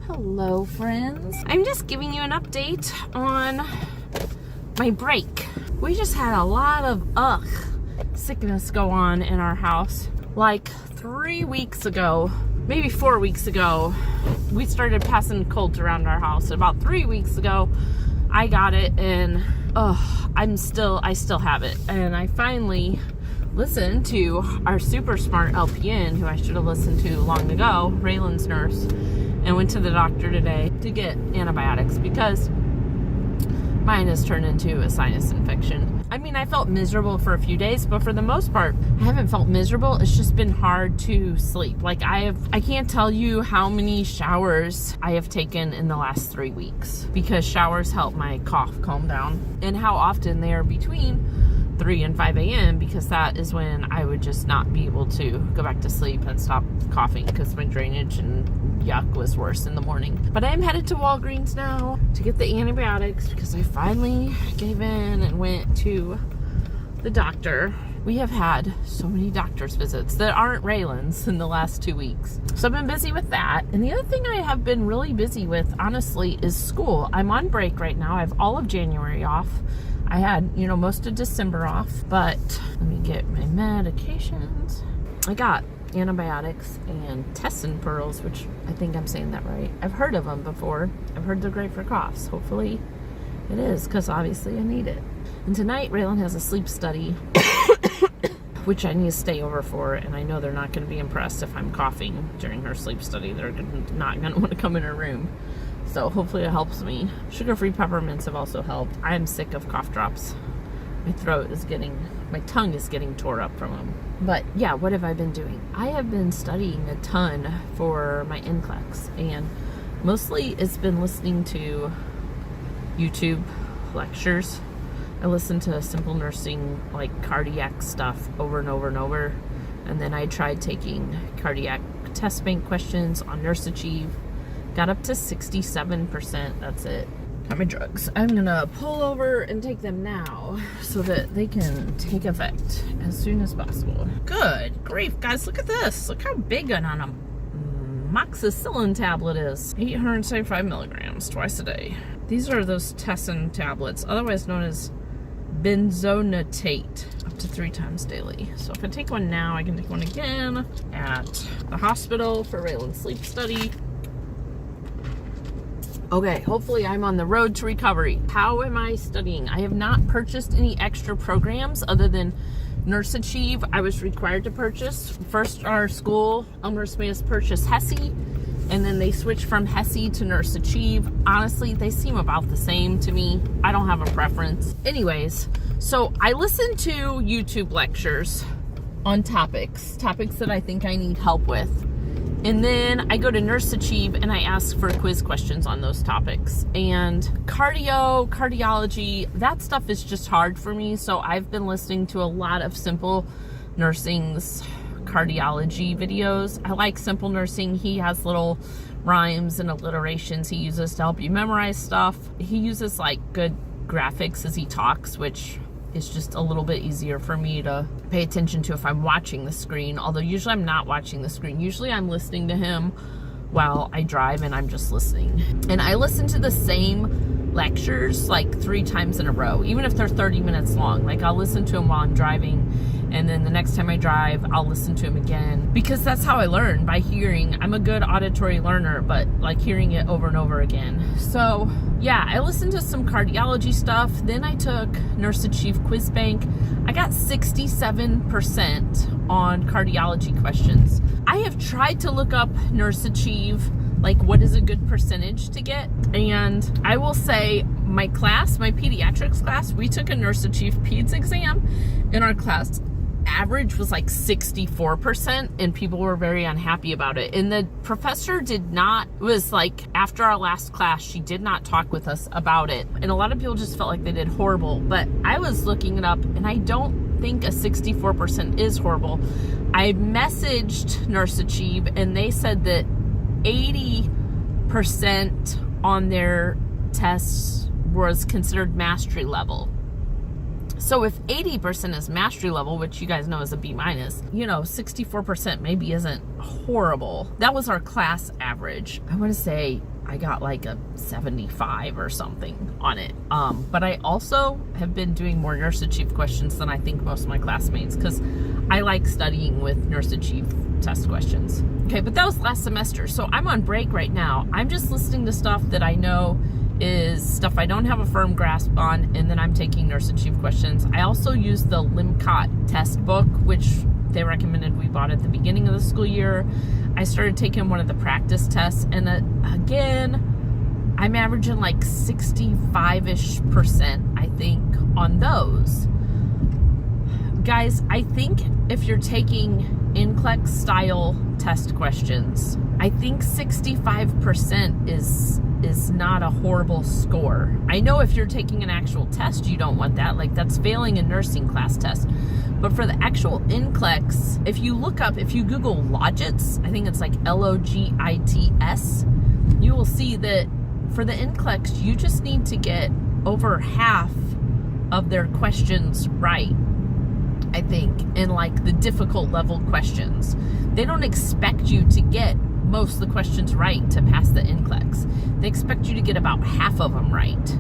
Hello, friends. I'm just giving you an update on my break. We just had a lot of sickness go on in our house. Like 3 weeks ago, maybe 4 weeks ago, we started passing colds around our house. About 3 weeks ago, I got it, and I still have it. And I finally listened to our super smart LPN, who I should have listened to long ago, Raylan's nurse, and went to the doctor today to get antibiotics because mine has turned into a sinus infection. I mean, I felt miserable for a few days, but for the most part, I haven't felt miserable. It's just been hard to sleep. Like I can't tell you how many showers I have taken in the last 3 weeks because showers help my cough calm down, and how often they are between 3 and 5 a.m. because that is when I would just not be able to go back to sleep and stop coughing because my drainage and yuck was worse in the morning. But I am headed to Walgreens now to get the antibiotics because I finally gave in and went to the doctor. We have had so many doctor's visits that aren't Raylan's in the last 2 weeks. So I've been busy with that. And the other thing I have been really busy with, honestly, is school. I'm on break right now. I have all of January off. I had, most of December off, but let me get my medications. I got antibiotics and Tessin pearls, which I think I'm saying that right. I've heard of them before. I've heard they're great for coughs. Hopefully it is, because obviously I need it. And tonight Raylan has a sleep study, which I need to stay over for, and I know they're not going to be impressed if I'm coughing during her sleep study. They're not going to want to come in her room. So hopefully it helps me. Sugar-free peppermints have also helped. I am sick of cough drops. My tongue is getting tore up from them. But yeah, what have I been doing? I have been studying a ton for my NCLEX, and mostly it's been listening to YouTube lectures. I listen to Simple Nursing, like cardiac stuff over and over and over. And then I tried taking cardiac test bank questions on Nurse Achieve. Got up to 67%, that's it. Got my drugs. I'm gonna pull over and take them now so that they can take effect as soon as possible. Good grief, guys, look at this. Look how big an amoxicillin tablet is. 875 milligrams twice a day. These are those Tessin tablets, otherwise known as benzonatate, up to 3 times daily. So if I take one now, I can take one again at the hospital for Raylan's sleep study. Okay, hopefully I'm on the road to recovery. How am I studying? I have not purchased any extra programs other than Nurse Achieve. I was required to purchase. First, our school, Elmhurst made us purchase HESI, and then they switched from HESI to Nurse Achieve. Honestly, they seem about the same to me. I don't have a preference. Anyways, so I listen to YouTube lectures on topics that I think I need help with. And then I go to Nurse Achieve and I ask for quiz questions on those topics. And cardiology, that stuff is just hard for me. So I've been listening to a lot of Simple Nursing's cardiology videos. I like Simple Nursing. He has little rhymes and alliterations he uses to help you memorize stuff. He uses like good graphics as he talks, which is just a little bit easier for me to pay attention to if I'm watching the screen, although usually I'm not watching the screen. Usually I'm listening to him while I drive and I'm just listening. And I listen to the same lectures like 3 times in a row, even if they're 30 minutes long. Like I'll listen to them while I'm driving, and then the next time I drive, I'll listen to him again, because that's how I learn, by hearing. I'm a good auditory learner, but like hearing it over and over again. So yeah, I listened to some cardiology stuff. Then I took Nurse Achieve Quiz Bank. I got 67% on cardiology questions. I have tried to look up Nurse Achieve, like what is a good percentage to get. And I will say my pediatrics class, we took a Nurse Achieve Peds exam, and our class average was like 64%, and people were very unhappy about it. And the professor after our last class, she did not talk with us about it. And a lot of people just felt like they did horrible. But I was looking it up, and I don't think a 64% is horrible. I messaged Nurse Achieve, and they said that 80% on their tests was considered mastery level. So if 80% is mastery level, which you guys know is a B-, 64% maybe isn't horrible. That was our class average. I want to say I got like a 75 or something on it. But I also have been doing more Nurse Achieve questions than I think most of my classmates, because I like studying with Nurse Achieve test questions. Okay, but that was last semester. So I'm on break right now. I'm just listening to stuff that I know is stuff I don't have a firm grasp on, and then I'm taking Nurse Achieve questions. I also use the LMCOT test book, which they recommended we bought at the beginning of the school year. I started taking one of the practice tests, and again, I'm averaging like 65-ish%, I think, on those. Guys, I think if you're taking NCLEX style test questions, I think 65% is not a horrible score. I know if you're taking an actual test, you don't want that. Like, that's failing a nursing class test. But for the actual NCLEX, if you Google Logits, I think it's like Logits, you will see that for the NCLEX, you just need to get over half of their questions right, I think, in like the difficult level questions. They don't expect you to get most of the questions right to pass the NCLEX. They expect you to get about half of them right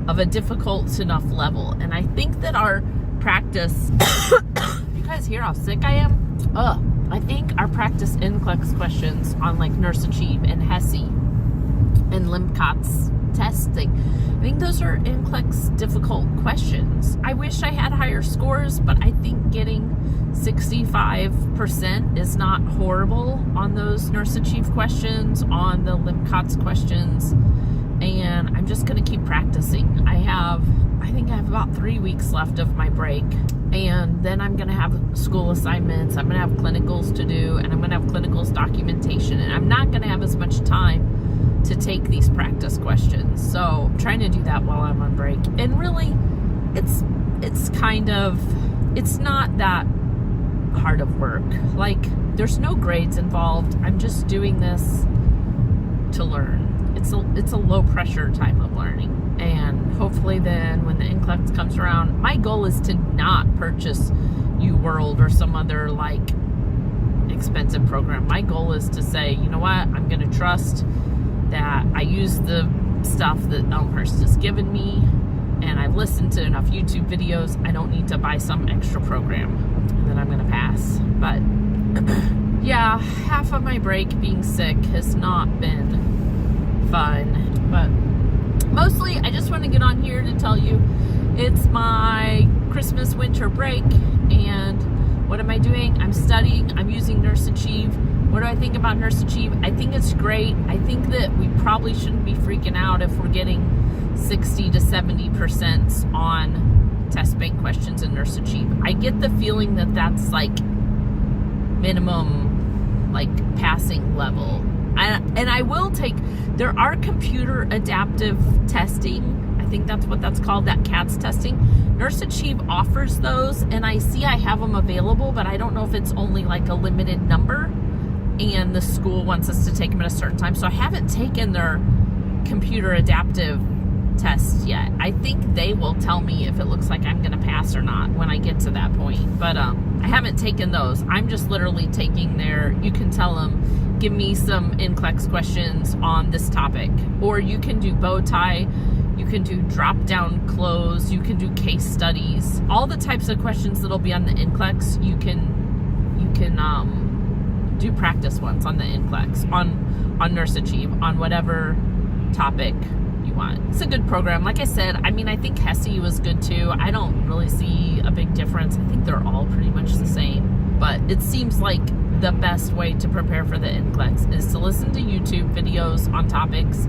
of a difficult enough level. And I think that our practice, you guys hear how sick I am? I think our practice NCLEX questions on like Nurse Achieve and HESI and LMCOT's testing, I think those are NCLEX difficult questions. I wish I had higher scores, but I think getting 65% is not horrible on those Nurse Achieve questions, on the LMCOT's questions, and I'm just going to keep practicing. I think I have about 3 weeks left of my break, and then I'm going to have school assignments, I'm going to have clinicals to do, and I'm going to have clinicals documentation, and I'm not going to have as much time to take these practice questions. So I'm trying to do that while I'm on break. And really, it's not that hard of work. Like, there's no grades involved. I'm just doing this to learn. It's a low pressure type of learning. And hopefully then when the NCLEX comes around, my goal is to not purchase UWorld or some other like expensive program. My goal is to say, you know what, I'm going to trust that I use the stuff that Elmhurst has given me, and I've listened to enough YouTube videos. I don't need to buy some extra program, and then I'm going to pass. But yeah, half of my break being sick has not been fun, but mostly I just want to get on here to tell you it's my Christmas winter break, and what am I doing? I'm studying. I'm using Nurse Achieve. What do I think about Nurse Achieve? I think it's great. I think that we probably shouldn't be freaking out if we're getting 60 to 70% on test bank questions in Nurse Achieve. I get the feeling that that's like minimum like passing level. And I will take, there are computer adaptive testing. I think that's what that's called, that CATS testing. Nurse Achieve offers those, and I see I have them available, but I don't know if it's only like a limited number, and the school wants us to take them at a certain time. So I haven't taken their computer adaptive test yet. I think they will tell me if it looks like I'm going to pass or not when I get to that point. But I haven't taken those. I'm just literally taking their, you can tell them, give me some NCLEX questions on this topic. Or you can do bow tie, you can do drop down close, you can do case studies. All the types of questions that'll be on the NCLEX, you can do practice ones on the NCLEX, on Nurse Achieve, on whatever topic you want. It's a good program. Like I said, I mean, I think HESI was good too. I don't really see a big difference. I think they're all pretty much the same, but it seems like the best way to prepare for the NCLEX is to listen to YouTube videos on topics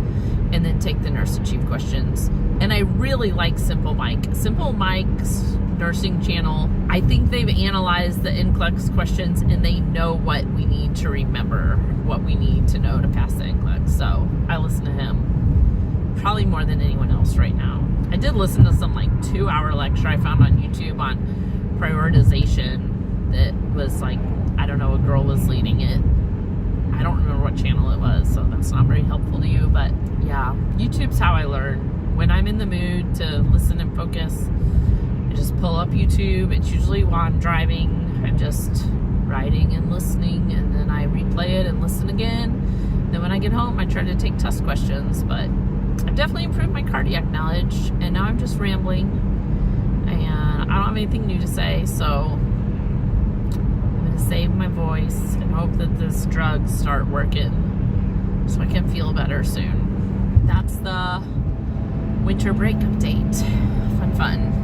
and then take the Nurse Achieve questions. And I really like Simple Mike. Simple Mike's nursing channel, I think they've analyzed the NCLEX questions and they know what we need to remember, what we need to know to pass the NCLEX. So I listen to him probably more than anyone else right now. I did listen to some like 2-hour lecture I found on YouTube on prioritization that was like, I don't know, a girl was leading it. I don't remember what channel it was, so that's not very helpful to you, but yeah, YouTube's how I learn. When I'm in the mood to listen and focus, I just pull up YouTube. It's usually while I'm driving. I'm just riding and listening, and then I replay it and listen again. Then when I get home, I try to take test questions, but I've definitely improved my cardiac knowledge, and now I'm just rambling, and I don't have anything new to say, so I'm going to save my voice and hope that this drugs start working so I can feel better soon. That's the winter break update. Fun.